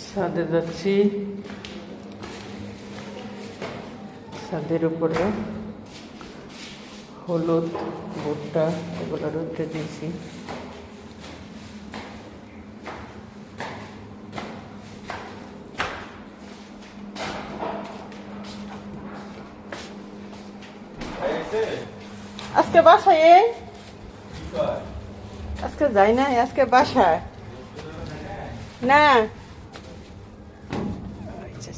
ছাদে যাচ্ছি। ছাদের উপরে হলুদ ভুট্টা এগুলো রোদে দিয়েছি। আজকে বাসায় আজকে যাই না, আজকে বাসায় না।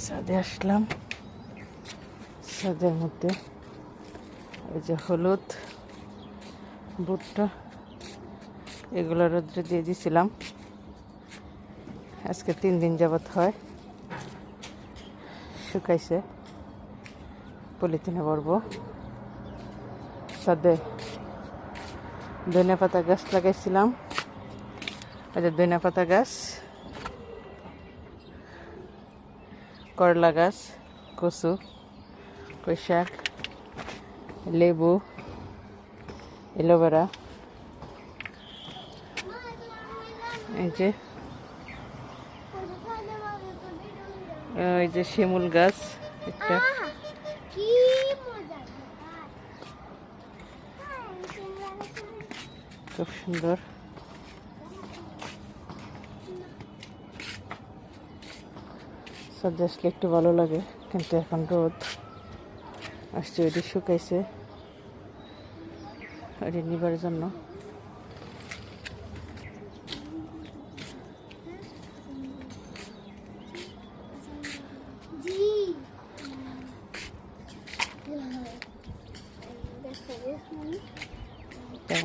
ছাদে আসলাম। ছাদের মধ্যে এই যে হলুদ ভুট্টা এগুলো রোদ্রে দিয়ে দিয়েছিলাম। আজকে 3 দিন যাবত হয়, শুকাইছে। পলিথিনে ভরবো। ছাদে ধনিয়া পাতা গাছ লাগাইছিলাম। এই যে ধনিয়া পাতা গাছ, করলা গাছ, কচু, পুঁই শাক, লেবু, এলোভেরা, এই যে শিমুল গাছ একটা, খুব সুন্দর। ছাদে আসলে একটু ভালো লাগে, কিন্তু এখন রোদ আসছে। ওইটি শুকাইছে, ওইটি নিবার জন্য।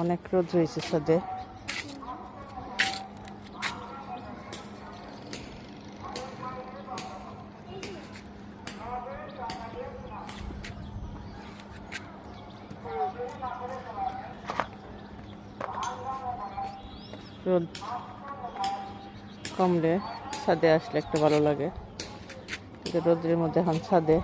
অনেক রোদ রয়েছে ছাদে। রোদ কমলে ছাদে আসলে একটু ভালো লাগে, কিন্তু রোদের মধ্যে এখন ছাদে